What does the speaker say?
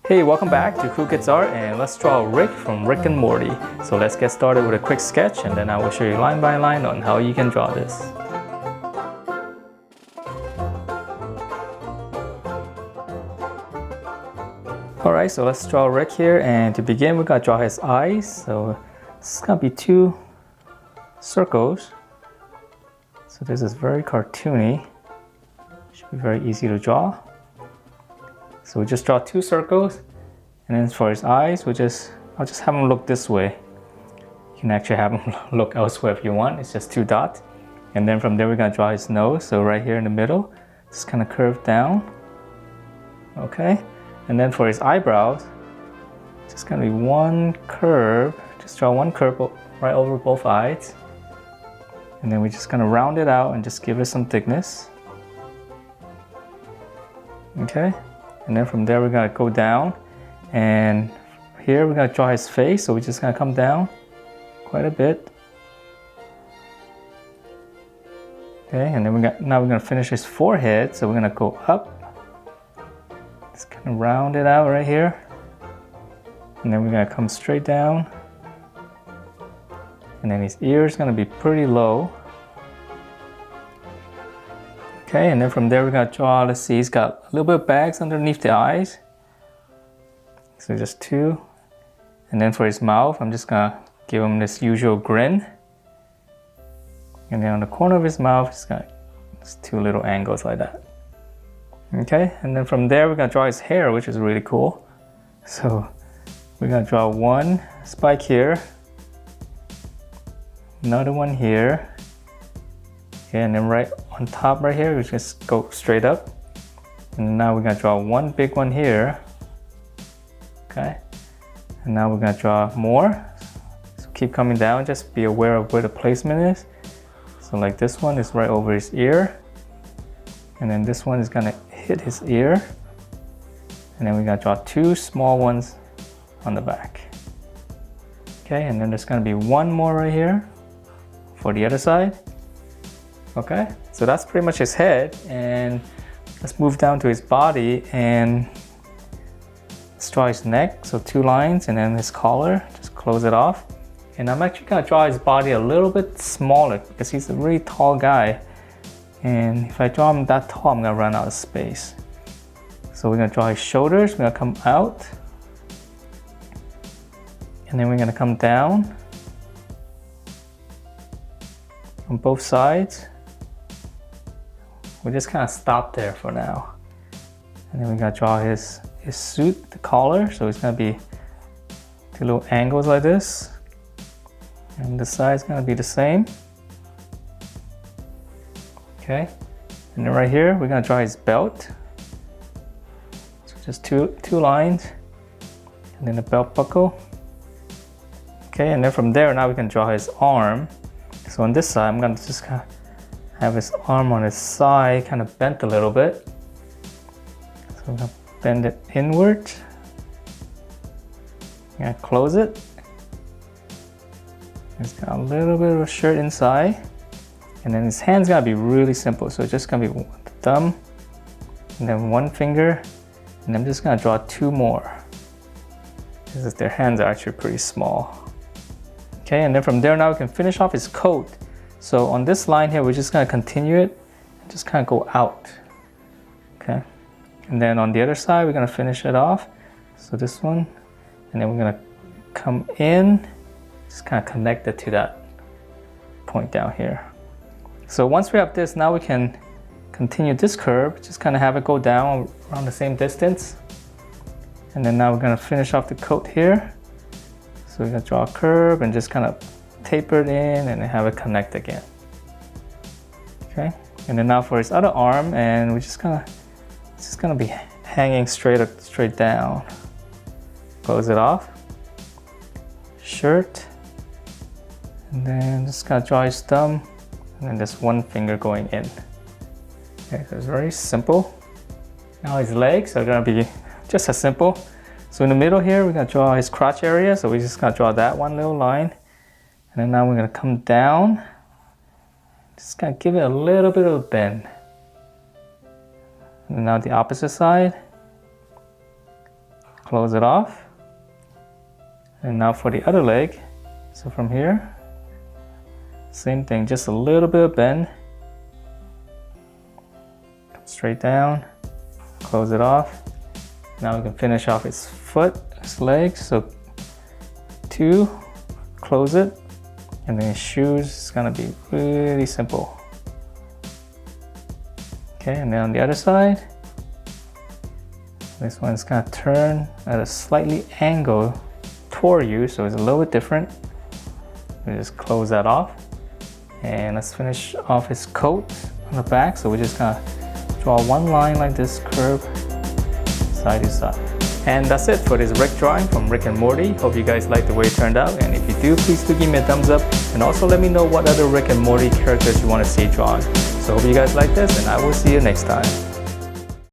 Hey, welcome back to Cool Kids Art, and let's draw Rick from Rick and Morty. So let's get started with a quick sketch, and then I will show you line by line on how you can draw this. Alright, so let's draw Rick here, and to begin we're going to draw his eyes. So this is going to be two circles. So this is very cartoony. Should be very easy to draw. So we just draw two circles, and then for his eyes, I'll just have him look this way. You can actually have him look elsewhere if you want. It's just two dots. And then from there we're gonna draw his nose. So right here in the middle, just kind of curve down. Okay. And then for his eyebrows, just gonna be one curve. Just draw one curve right over both eyes. And then we're just gonna round it out and just give it some thickness. Okay. And then from there we're gonna go down, and here we're gonna draw his face. So we're just gonna come down quite a bit. Okay, and then now we're gonna finish his forehead. So we're gonna go up, just kind of round it out right here, and then we're gonna come straight down, and then his ear is gonna be pretty low. Okay, and then from there we're gonna draw, let's see, he's got a little bit of bags underneath the eyes. So just two. And then for his mouth, I'm just gonna give him this usual grin. And then on the corner of his mouth, he's got just two little angles like that. Okay, and then from there we're gonna draw his hair, which is really cool. So we're gonna draw one spike here, another one here. Okay, and then right on top right here, we just go straight up. And now we're gonna draw one big one here. Okay, and now we're gonna draw more. So keep coming down, just be aware of where the placement is. So like this one is right over his ear. And then this one is gonna hit his ear. And then we're gonna draw two small ones on the back. Okay, and then there's gonna be one more right here for the other side. Okay, so that's pretty much his head, and let's move down to his body and let's draw his neck. So two lines, and then his collar, just close it off. And I'm actually gonna draw his body a little bit smaller because he's a really tall guy. And if I draw him that tall, I'm gonna run out of space. So we're gonna draw his shoulders, we're gonna come out. And then we're gonna come down on both sides. We'll just kind of stop there for now. And then we gotta draw his suit, the collar. So it's gonna be two little angles like this. And the side's gonna be the same. Okay. And then right here, we're gonna draw his belt. So just two lines. And then the belt buckle. Okay, and then from there, now we can draw his arm. So on this side, I'm gonna just kind of have his arm on his side, kind of bent a little bit. So I'm gonna bend it inward. I'm gonna close it. He's got a little bit of a shirt inside. And then his hand's gonna be really simple. So it's just gonna be one thumb, and then one finger. And I'm just gonna draw two more, because their hands are actually pretty small. Okay, and then from there now we can finish off his coat. So on this line here, we're just gonna continue it and just kind of go out. Okay, and then on the other side, we're gonna finish it off. So this one, and then we're gonna come in, just kind of connect it to that point down here. So once we have this, now we can continue this curve, just kind of have it go down around the same distance. And then now we're gonna finish off the coat here. So we're gonna draw a curve and just kind of taper it in and then have it connect again. Okay, and then now for his other arm, and we're just gonna, it's just gonna be hanging straight down. Close it off. Shirt, and then just gonna draw his thumb, and then just one finger going in. Okay, so it's very simple. Now his legs are gonna be just as simple. So in the middle here, we're gonna draw his crotch area. So we're just gonna draw that one little line. And then now we're gonna come down. Just gonna give it a little bit of a bend. And now the opposite side. close it off. And now for the other leg, so from here, same thing, just a little bit of bend. Come straight down, close it off. Now we can finish off his foot, his legs. So 2, close it, and then his shoes is gonna be really simple. Okay, and then on the other side, this one's gonna turn at a slightly angle toward you, so it's a little bit different. We just close that off. And let's finish off his coat on the back. So we're just gonna draw one line like this, curve side to side. And that's it for this Rick drawing from Rick and Morty. Hope you guys like the way it turned out. And if you do, please do give me a thumbs up. And also let me know what other Rick and Morty characters you want to see drawn. So hope you guys like this, and I will see you next time.